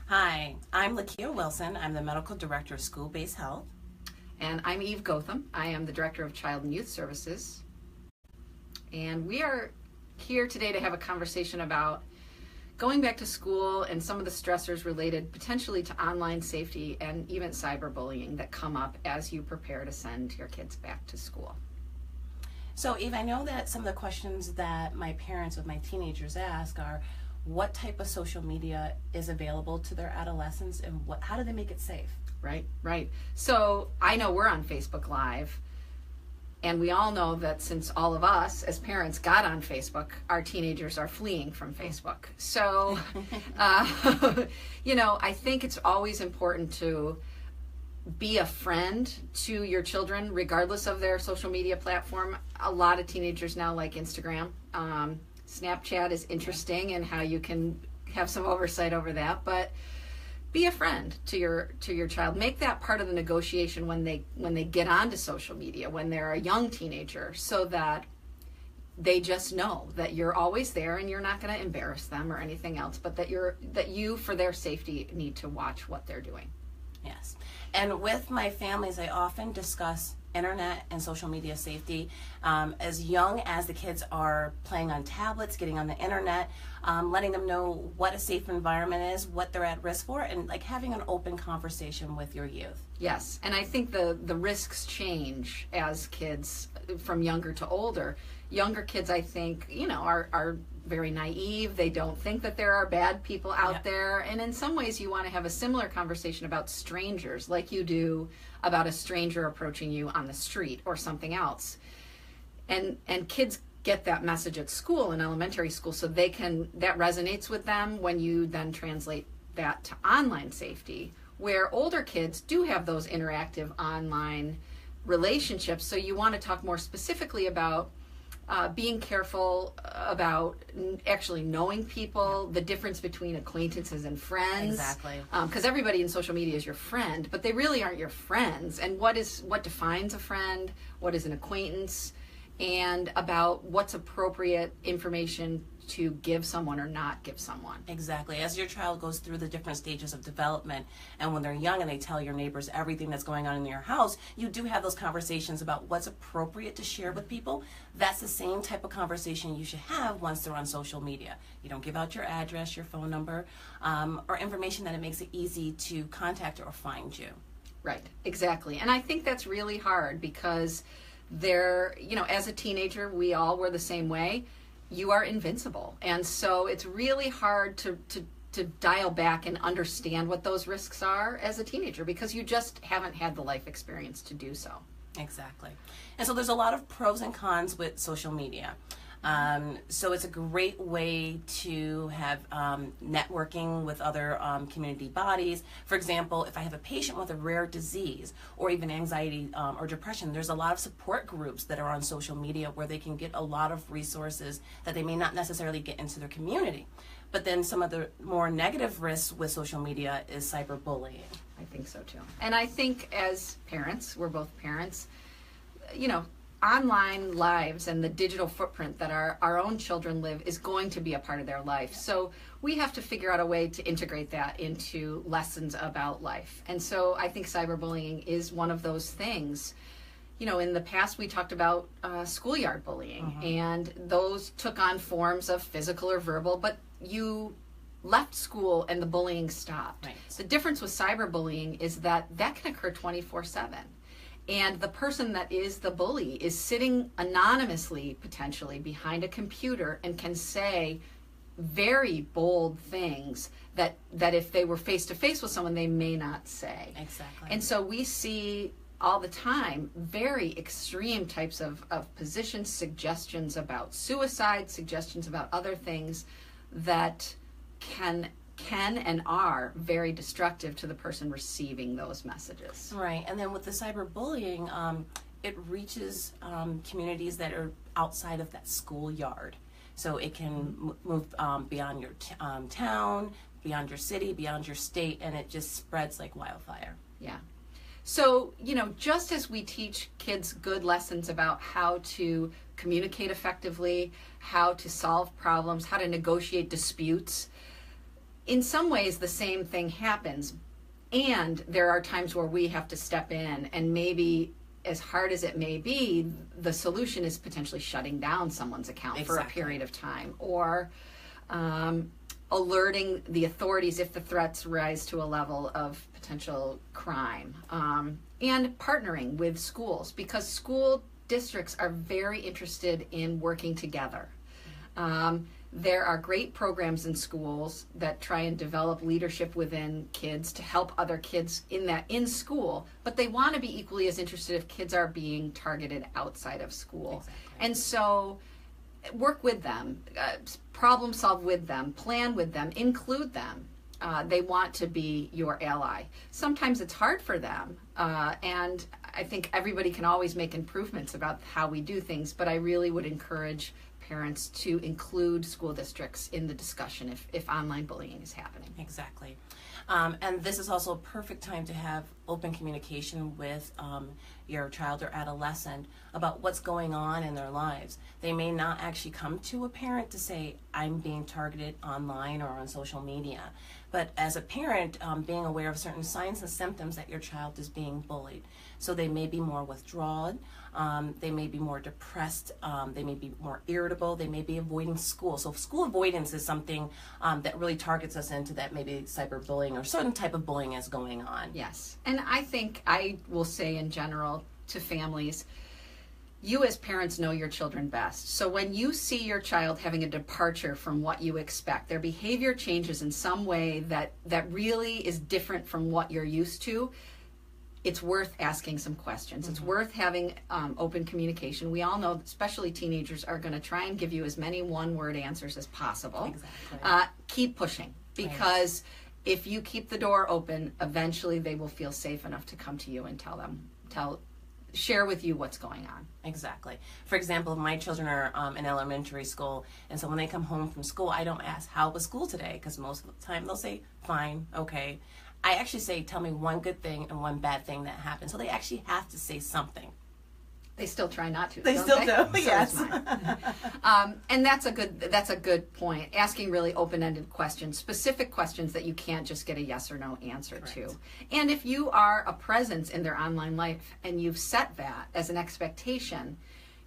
Hi, I'm LeKeyah Wilson. I'm the Medical Director of School-Based Health. And I'm Eve Gotham. I am the Director of Child and Youth Services. And we are here today to have a conversation about going back to school and some of the stressors related potentially to online safety and even cyberbullying that come up as you prepare to send your kids back to school. So Eve, I know that some of the questions that my parents with my teenagers ask are, what type of social media is available to their adolescents and how do they make it safe? Right. So I know we're on Facebook Live, and we all know that since all of us as parents got on Facebook, our teenagers are fleeing from Facebook. So, I think it's always important to be a friend to your children, regardless of their social media platform. A lot of teenagers now like Instagram. Snapchat is interesting and how you can have some oversight over that, but be a friend to your child. Make that part of the negotiation when they get onto social media, when they're a young teenager, so that they just know that you're always there and you're not going to embarrass them or anything else, but that you for their safety need to watch what they're doing. Yes. And with my families, I often discuss internet and social media safety as young as the kids are playing on tablets, getting on the internet, letting them know what a safe environment is, what they're at risk for, and like having an open conversation with your youth. Yes, and I think the risks change as kids from younger to older. Younger kids, I think, are very naive. They don't think that there are bad people out there. And in some ways, you want to have a similar conversation about strangers, like you do about a stranger approaching you on the street or something else. And kids get that message at school, in elementary school, so that resonates with them when you then translate that to online safety, where older kids do have those interactive online relationships. So you want to talk more specifically about being careful about actually knowing people, the difference between acquaintances and friends. Exactly. Because everybody in social media is your friend, but they really aren't your friends. And what defines a friend, what is an acquaintance, and about what's appropriate information to give someone or not give someone. Exactly. As your child goes through the different stages of development, and when they're young and they tell your neighbors everything that's going on in your house, you do have those conversations about what's appropriate to share with people. That's the same type of conversation you should have once they're on social media. You don't give out your address, your phone number, or information that it makes it easy to contact or find you. Right, exactly. And I think that's really hard because as a teenager, we all were the same way. You are invincible. And so it's really hard to dial back and understand what those risks are as a teenager because you just haven't had the life experience to do so. Exactly. And so there's a lot of pros and cons with social media. So it's a great way to have networking with other community bodies. For example, if I have a patient with a rare disease or even anxiety or depression, there's a lot of support groups that are on social media where they can get a lot of resources that they may not necessarily get into their community. But then some of the more negative risks with social media is cyberbullying. I think so too. And I think as parents, we're both parents, online lives and the digital footprint that our own children live is going to be a part of their life. So we have to figure out a way to integrate that into lessons about life. And so I think cyberbullying is one of those things. In the past we talked about schoolyard bullying, and those took on forms of physical or verbal, but you left school and the bullying stopped. Right. The difference with cyberbullying is that can occur 24/7. And the person that is the bully is sitting anonymously, potentially, behind a computer and can say very bold things that if they were face-to-face with someone, they may not say. Exactly. And so we see all the time very extreme types of positions, suggestions about suicide, suggestions about other things that can and are very destructive to the person receiving those messages. Right. And then with the cyberbullying, it reaches communities that are outside of that schoolyard. So it can move beyond your town, beyond your city, beyond your state, and it just spreads like wildfire. Yeah. So, just as we teach kids good lessons about how to communicate effectively, how to solve problems, how to negotiate disputes, in some ways the same thing happens, and there are times where we have to step in, and maybe as hard as it may be, the solution is potentially shutting down someone's account for a period of time, or alerting the authorities if the threats rise to a level of potential crime, and partnering with schools, because school districts are very interested in working together. There are great programs in schools that try and develop leadership within kids to help other kids in school, but they want to be equally as interested if kids are being targeted outside of school. Exactly. And so work with them, problem solve with them, plan with them, include them. They want to be your ally. Sometimes it's hard for them, and I think everybody can always make improvements about how we do things, but I really would encourage parents to include school districts in the discussion if online bullying is happening. Exactly. And this is also a perfect time to have open communication with your child or adolescent about what's going on in their lives. They may not actually come to a parent to say, I'm being targeted online or on social media. But as a parent, being aware of certain signs and symptoms that your child is being bullied. So they may be more withdrawn, they may be more depressed, they may be more irritable, they may be avoiding school. So school avoidance is something that really targets us into that maybe cyberbullying or certain type of bullying is going on. Yes. And I think I will say in general to families, you as parents know your children best. So when you see your child having a departure from what you expect, their behavior changes in some way that really is different from what you're used to, it's worth asking some questions. Mm-hmm. It's worth having open communication. We all know, especially teenagers, are going to try and give you as many one-word answers as possible. Exactly. Keep pushing, because if you keep the door open, eventually they will feel safe enough to come to you and share with you what's going on. Exactly. For example, my children are in elementary school, and so when they come home from school, I don't ask, how was school today? Because most of the time they'll say, fine, okay. I actually say, tell me one good thing and one bad thing that happened. So they actually have to say something. They still try not to. They don't still they? do, So yes. is mine. And that's a good point. Asking really open-ended questions, specific questions that you can't just get a yes or no answer to. And if you are a presence in their online life and you've set that as an expectation,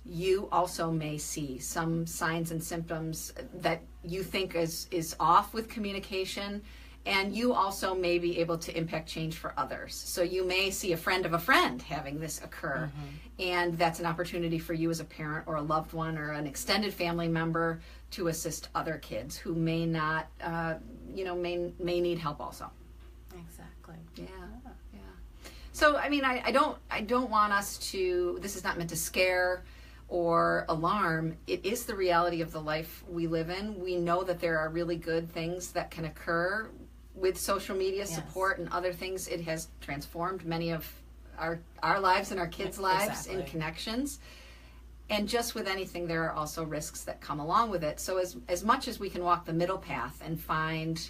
you also may see some signs and symptoms that you think is off with communication. And you also may be able to impact change for others. So you may see a friend of a friend having this occur. Mm-hmm. And that's an opportunity for you as a parent or a loved one or an extended family member to assist other kids who may not, may need help also. Exactly. Yeah. So, I mean, I don't want us to, this is not meant to scare or alarm. It is the reality of the life we live in. We know that there are really good things that can occur with social media support and other things. It has transformed many of our lives and our kids' lives in connections. And just with anything, there are also risks that come along with it. So as much as we can walk the middle path and find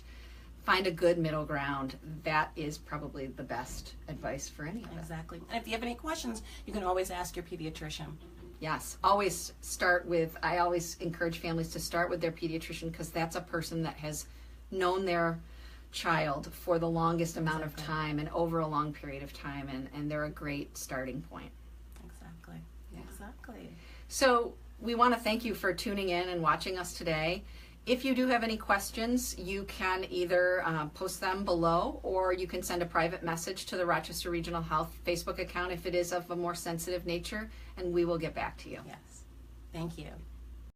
a good middle ground, that is probably the best advice for any of it. Exactly. And if you have any questions, you can always ask your pediatrician. Yes, I always encourage families to start with their pediatrician, because that's a person that has known their child for the longest amount of time and over a long period of time, and they're a great starting point. Exactly. Yeah. Exactly. So we want to thank you for tuning in and watching us today. If you do have any questions, you can either post them below, or you can send a private message to the Rochester Regional Health Facebook account if it is of a more sensitive nature, and we will get back to you. Yes. Thank you.